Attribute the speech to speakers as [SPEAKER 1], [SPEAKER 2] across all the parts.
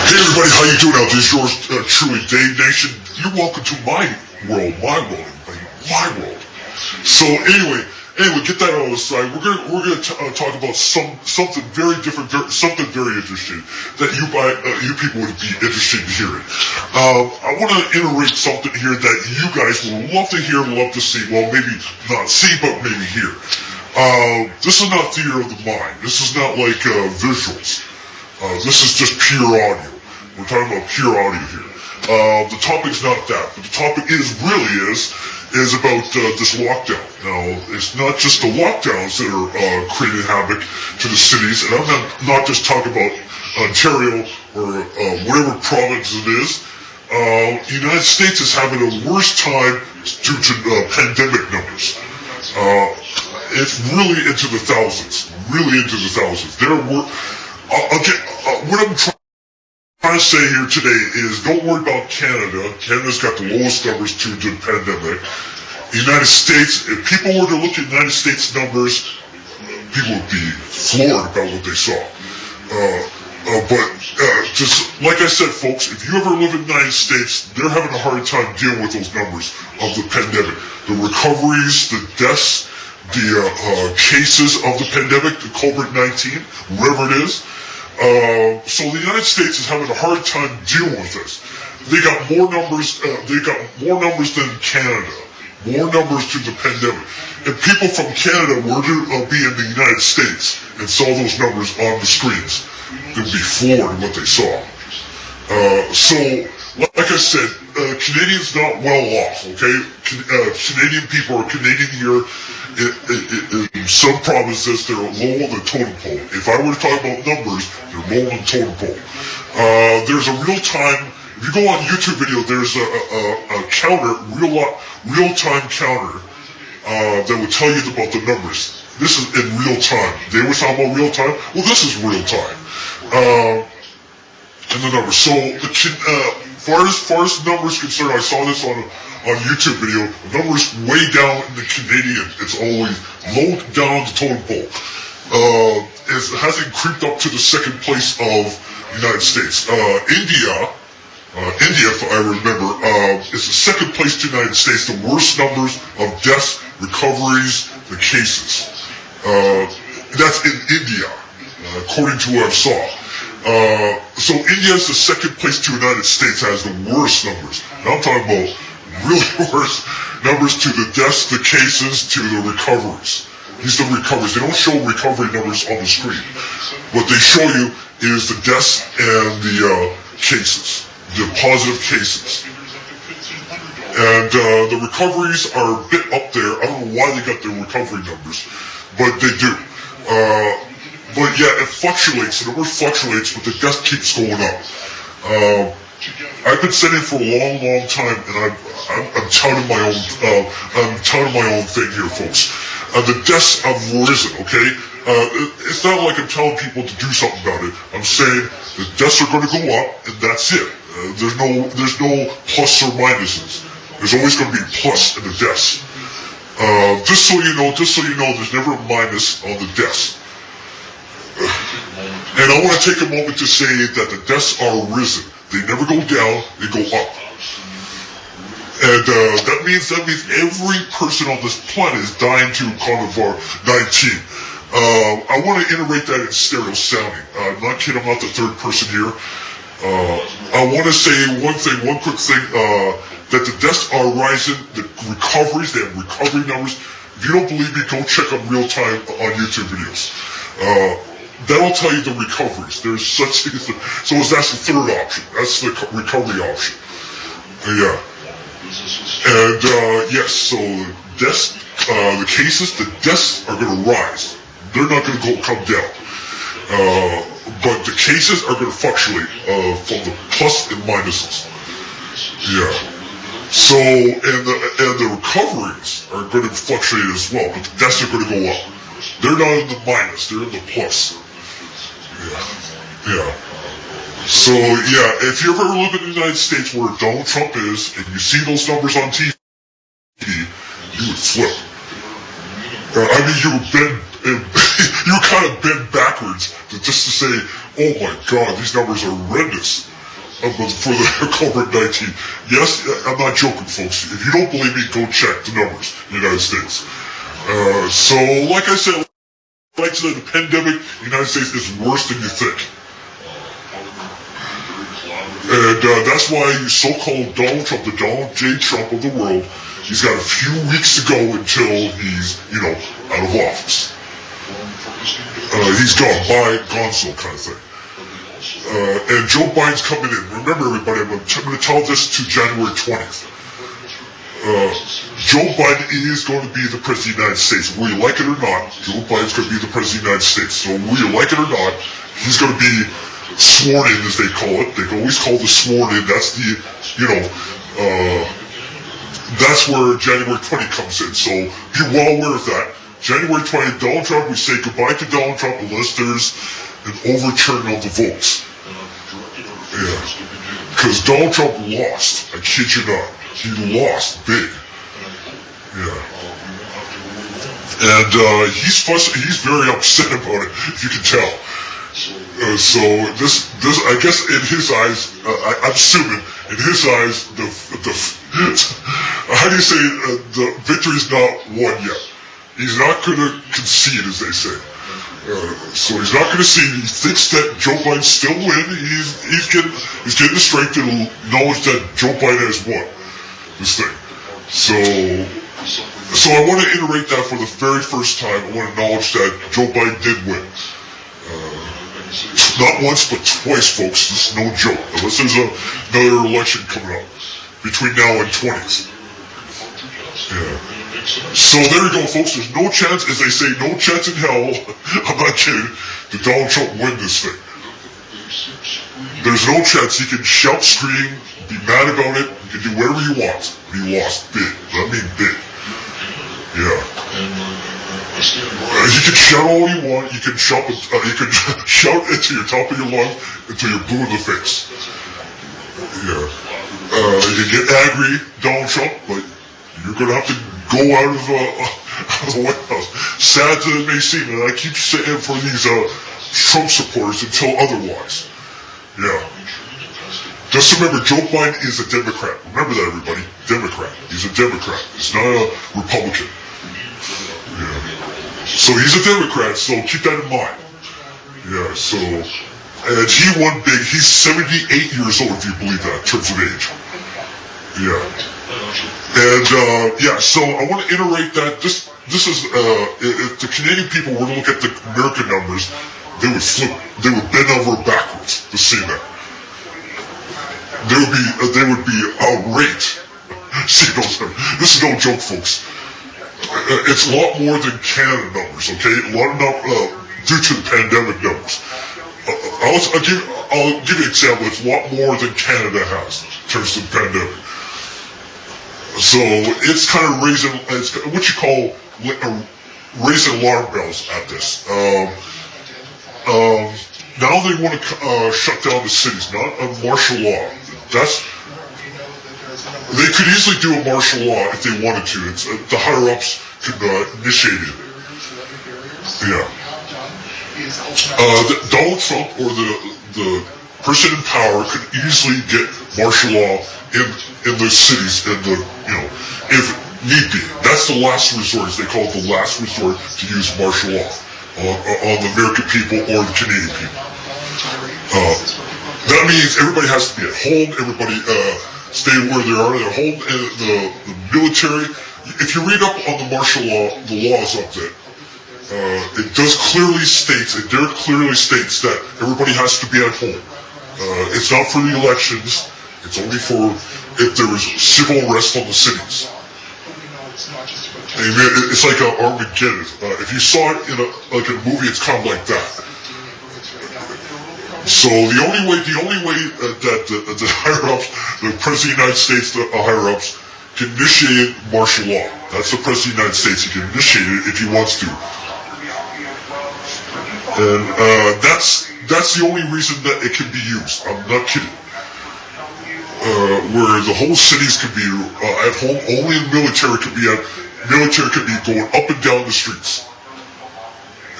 [SPEAKER 1] Hey everybody, how you doing out there? It's yours truly, Dave Nation. You're welcome to my world, my world. So anyway, get that out of the side. We're gonna talk about something very different, something very interesting that you people would be interested in hearing. I want to iterate something here that you guys will love to hear, love to see. Well, maybe not see, but maybe hear. This is not theater of the mind. This is not like visuals. This is just pure audio. We're talking about pure audio here. The topic's not that, but the topic is about this lockdown. Now, it's not just the lockdowns that are creating havoc to the cities, and I'm not just talking about Ontario or whatever province it is. The United States is having the worst time due to pandemic numbers. It's really into the thousands. Really into the thousands. What I'm trying to say here today is don't worry about Canada. Canada's got the lowest numbers due to the pandemic. The United States, if people were to look at United States numbers, people would be floored about what they saw. But just like I said, folks, if you ever live in the United States, they're having a hard time dealing with those numbers of the pandemic. The recoveries, the deaths, the cases of the pandemic, the COVID-19, whatever it is. So the United States is having a hard time dealing with this. They got more numbers. They got more numbers than Canada. More numbers to the pandemic. If people from Canada were to be in the United States and saw those numbers on the screens, they'd be floored what they saw. So, like I said, Canadians not well off. Okay, Canadian people are Canadian here. In some provinces, they're low on the totem pole. If I were to talk about numbers, they're low on the totem pole. There's a real-time, if you go on YouTube video, there's a counter, real-time counter that will tell you about the numbers. This is in real time. They were talking about real time. Well, this is real time. And the numbers. So, far as numbers concerned, I saw this on YouTube video. The numbers way down in the Canadian. It's always low down the totem pole. It hasn't creeped up to the second place of the United States. India, if I remember, is the second place to the United States. The worst numbers of deaths, recoveries, the cases. That's in India, according to what I saw. So India is the second place to the United States, has the worst numbers. And I'm talking about really worse numbers to the deaths, the cases, to the recoveries. These are the recoveries. They don't show recovery numbers on the screen. What they show you is the deaths and the cases, the positive cases. And the recoveries are a bit up there. I don't know why they got the recovery numbers, but they do. But yeah, it fluctuates. The number fluctuates, but the death keeps going up. I've been saying it for a long, long time, and I'm touting my own thing here, folks. The deaths have risen. Okay, it's not like I'm telling people to do something about it. I'm saying the deaths are going to go up, and that's it. There's no plus or minuses. There's always going to be plus in the deaths. Just so you know, there's never a minus on the deaths. And I want to take a moment to say that the deaths are risen. They never go down, they go up. And that means every person on this planet is dying to COVID-19. I want to iterate that in stereo sounding. I'm not kidding, I'm not the third person here. I want to say one quick thing, that the deaths are rising, the recoveries, they have recovery numbers. If you don't believe me, go check on real time on YouTube videos. That'll tell you the recoveries. There's such things. So that's the third option. That's the recovery option. Yeah. And yes, so deaths, the cases, the deaths are going to rise. They're not going to come down. But the cases are going to fluctuate from the plus and minuses. Yeah. So and the recoveries are going to fluctuate as well, but the deaths are going to go up. They're not in the minus, they're in the plus. Yeah. So, yeah, if you ever live in the United States where Donald Trump is, and you see those numbers on TV, you would flip. I mean, you would kind of bend backwards just to say, oh my God, these numbers are horrendous. for the COVID-19. Yes, I'm not joking, folks. If you don't believe me, go check the numbers in the United States. So, like I said, the pandemic in the United States is worse than you think. And that's why so-called Donald Trump, the Donald J. Trump of the world, he's got a few weeks to go until he's, out of office. He's gone, gonzo kind of thing. And Joe Biden's coming in. Remember, everybody, I'm going to tell this to January 20th. Joe Biden is going to be the President of the United States. Whether you like it or not, Joe Biden's going to be the President of the United States. So whether you like it or not, he's going to be sworn in, as they call it. They always call the sworn in. That's the, that's where January 20th comes in. So be well aware of that. January 20th, Donald Trump, we say goodbye to Donald Trump unless there's an overturn of the votes. Yeah. Because Donald Trump lost. I kid you not. He lost big. Yeah. And he's very upset about it, if you can tell. So this, I guess in his eyes, I'm assuming, in his eyes, how do you say, the victory's not won yet. He's not going to concede, as they say. So he's not going to see. He thinks that Joe Biden still win. He's getting the strength to acknowledge that Joe Biden has won this thing. So I want to iterate that for the very first time. I want to acknowledge that Joe Biden did win. Not once, but twice, folks. This is no joke. Unless there's another election coming up between now and 20th. Yeah. So there you go, folks. There's no chance, as they say, no chance in hell, I'm not kidding, that Donald Trump win this thing. There's no chance. He can shout, scream, be mad about it. He can do whatever he wants. But he lost big. I mean big. Yeah. You can shout all you want. You can shout into your top of your lungs until you're blue in the face. Yeah. You can get angry, Donald Trump, but you're going to have to go out of the White House. Sad as it may seem, and I keep saying for these Trump supporters until otherwise. Yeah. Just remember, Joe Biden is a Democrat. Remember that, everybody. Democrat. He's a Democrat. He's not a Republican. Yeah. So he's a Democrat, so keep that in mind. Yeah, so, and he won big. He's 78 years old, if you believe that, in terms of age. Yeah. And, yeah, so I want to iterate that. This is, if the Canadian people were to look at the American numbers, they would bend over backwards to see that. They would be outraged. See, this is no joke, folks. It's a lot more than Canada numbers, okay? A lot of due to the pandemic numbers. I'll give you an example. It's a lot more than Canada has in terms of the pandemic. So it's kind of raising, it's what you call raising alarm bells at this. Now they want to shut down the cities, not a martial law. They could easily do a martial law if they wanted to. The higher-ups could initiate it. Yeah. Donald Trump or the person in power could easily get martial law in the cities and if need be. That's the last resort. They call it the last resort to use martial law on the American people or the Canadian people. That means everybody has to be at home. Everybody stay where they are. They're home. The military. If you read up on the martial law, the laws up there, it clearly states that everybody has to be at home. It's not for the elections. It's only for if there was civil unrest on the cities. It's like an Armageddon. If you saw it in a movie, it's kind of like that. So the only way that the higher-ups, the President of the United States, the higher-ups, can initiate martial law. That's the President of the United States. He can initiate it if he wants to. And that's the only reason that it can be used. I'm not kidding. Where the whole cities could be at home, only the military could be going up and down the streets.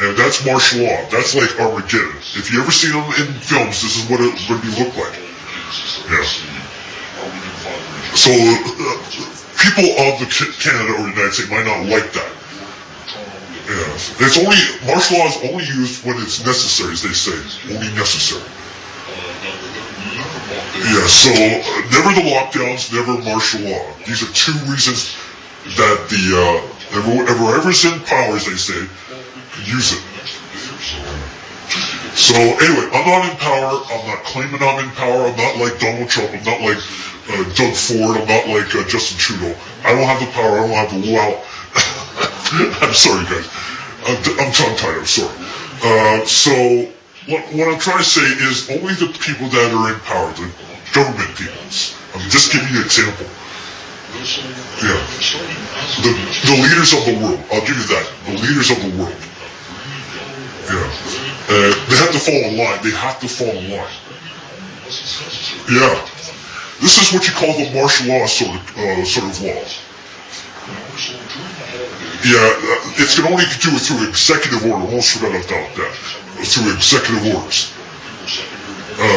[SPEAKER 1] And that's martial law. That's like Armageddon. If you ever see them in films, this is what it would look like. Yeah. So people of the Canada or the United States might not like that. Yeah. It's only martial law is only used when it's necessary, as they say, only necessary. Yeah. So never the lockdowns, never martial law. These are two reasons that whoever's in power, as they say, use it. So anyway, I'm not in power. I'm not claiming I'm in power. I'm not like Donald Trump. I'm not like Doug Ford. I'm not like Justin Trudeau. I don't have the power. I don't have the will. I'm sorry, guys. I'm tongue-tied. I'm sorry. So what I'm trying to say is only the people that are in power, the government people. I'm just giving you an example. Yeah. The leaders of the world. I'll give you that. The leaders of the world. Yeah. They have to fall in line. They have to fall in line. Yeah. This is what you call the martial law sort of law. Yeah, it's can only do it through executive order. Almost forgot about that. Through executive orders.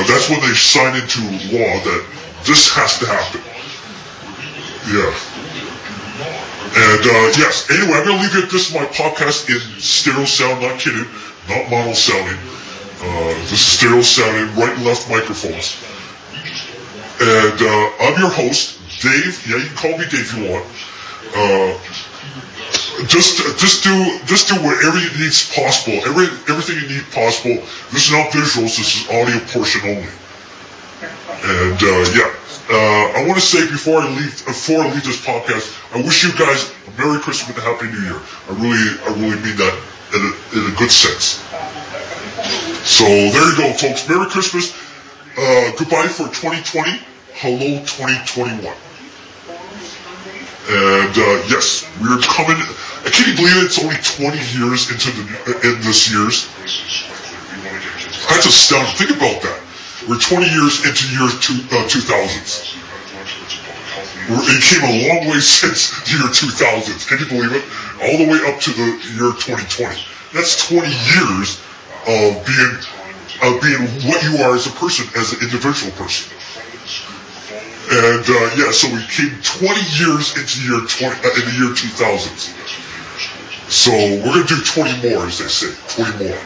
[SPEAKER 1] That's when they sign into law that this has to happen. Yeah. And yes, anyway, I'm going to leave you at this, my podcast in stereo sound, not kidding, not mono sounding. This is stereo sounding, right and left microphones. And I'm your host, Dave. Yeah, you can call me Dave if you want. Just do whatever you need possible. Everything you need possible. This is not visuals, this is audio portion only. And yeah. I want to say before I leave this podcast, I wish you guys a Merry Christmas and a Happy New Year. I really mean that in a good sense. So there you go, folks. Merry Christmas. Goodbye for 2020. Hello 2021. And yes, we're coming. I can't believe it. It's only 20 years in this year's. That's astounding. Think about that. We're 20 years into year 2000s. It came a long way since the year 2000s. Can you believe it? All the way up to the year 2020. That's 20 years of being what you are as a person, as an individual person. And yeah, so we came 20 years into in the year 2000s. So we're gonna do 20 more, as they say, 20 more.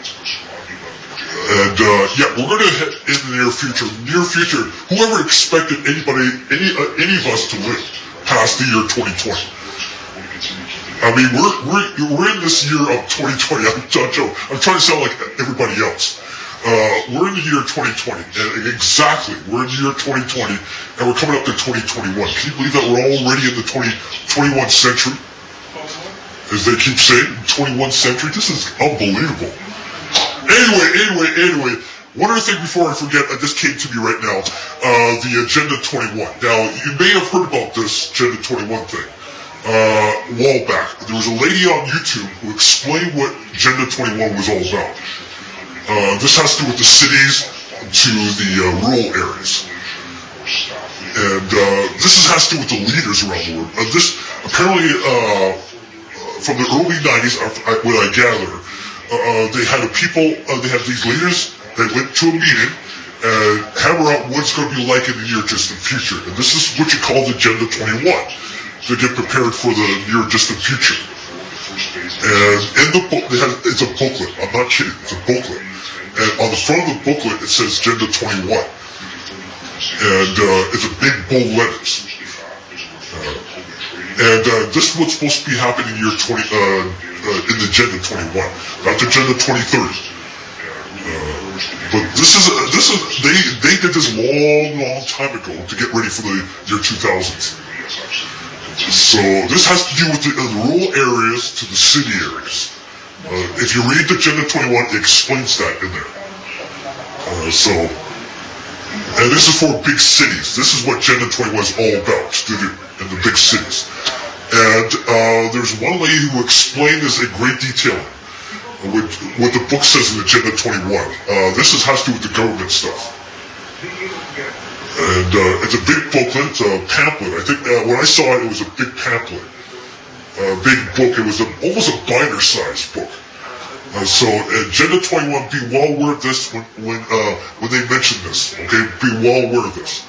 [SPEAKER 1] And yeah, we're going to head in the near future. Near future, whoever expected any of us to live past the year 2020? I mean, we're in this year of 2020. I'm trying to sound like everybody else. We're in the year 2020, and exactly, we're in the year 2020, and we're coming up to 2021. Can you believe that we're already in the 21st century? As they keep saying, 21st century. This is unbelievable. Anyway, one other thing before I forget, this came to me right now, the Agenda 21. Now, you may have heard about this Agenda 21 thing a while back. There was a lady on YouTube who explained what Agenda 21 was all about. This has to do with the cities to the rural areas. And this has to do with the leaders around the world. This, apparently, from the early 90s, what I gather, they had these leaders that went to a meeting and hammer out what it's going to be like in the near distant future. And this is what you call the Agenda 21, to get prepared for the near distant future. And in the book, it's a booklet. I'm not kidding. It's a booklet. And on the front of the booklet, it says Agenda 21. And it's a big bold letters. And this is what's supposed to be happening in year 20. In the Agenda 21, not the Agenda 2030. But they did this long time ago to get ready for the year 2000s. So this has to do with the rural areas to the city areas. If you read the Agenda 21, it explains that in there. And this is for big cities. This is what Agenda 21 is all about, to do in the big cities. And there's one lady who explained this in great detail, what the book says in Agenda 21. This has to do with the government stuff. And it's a big booklet, a pamphlet. I think when I saw it, it was a big pamphlet, a big book. It was almost a binder-sized book. So Agenda 21, be well aware of this when they mention this. Okay, be well aware of this.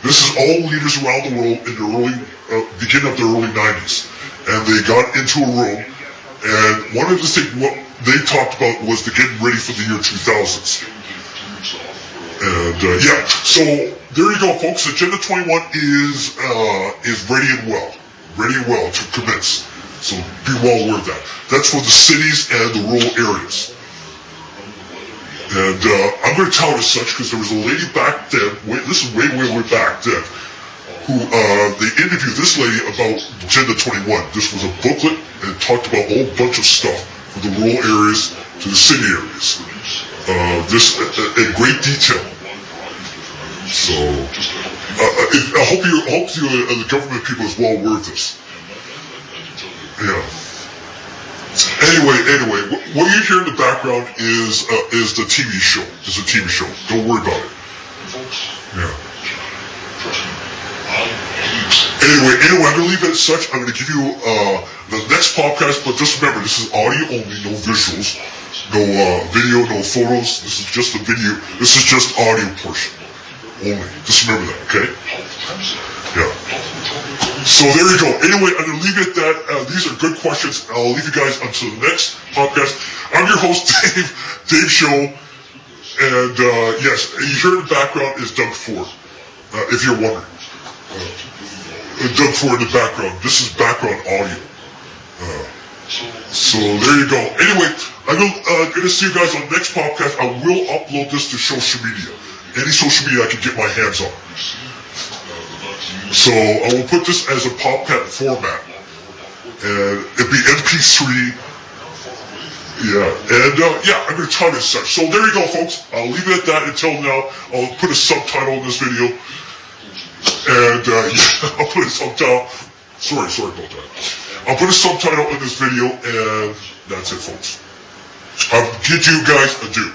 [SPEAKER 1] This is all leaders around the world in the beginning of the early 90s, and they got into a room, and one of the things what they talked about was the getting ready for the year 2000s. And yeah, so there you go, folks. Agenda 21 is ready and well to commence. So be well aware of that. That's for the cities and the rural areas. And I'm going to tell it as such because there was a lady back then, this is way back then, who they interviewed this lady about Agenda 21. This was a booklet and it talked about a whole bunch of stuff from the rural areas to the city areas. This in great detail. So I hope the government people is well aware of this. Yeah. Anyway, what you hear in the background is the TV show. It's a TV show. Don't worry about it. Yeah. Anyway, I'm gonna leave it as such. I'm gonna give you the next podcast, but just remember, this is audio only, no visuals, no video, no photos. This is just the video. This is just audio portion only. Just remember that, okay? Yeah. So there you go. Anyway, I'm going to leave it at that. These are good questions. I'll leave you guys until the next podcast. I'm your host, Dave Show. And yes, you hear in the background is Doug Ford, if you're wondering. Doug Ford in the background. This is background audio. So there you go. Anyway, I'm going to see you guys on the next podcast. I will upload this to social media. Any social media I can get my hands on. So I will put this as a podcast format, and it'll be MP3. Yeah, and yeah, I'm going to tell you as such. So there you go, folks. I'll leave it at that until now. I'll put a subtitle in this video, and yeah, I'll put a subtitle. Sorry about that. I'll put a subtitle in this video, and that's it, folks. I'll bid you guys adieu.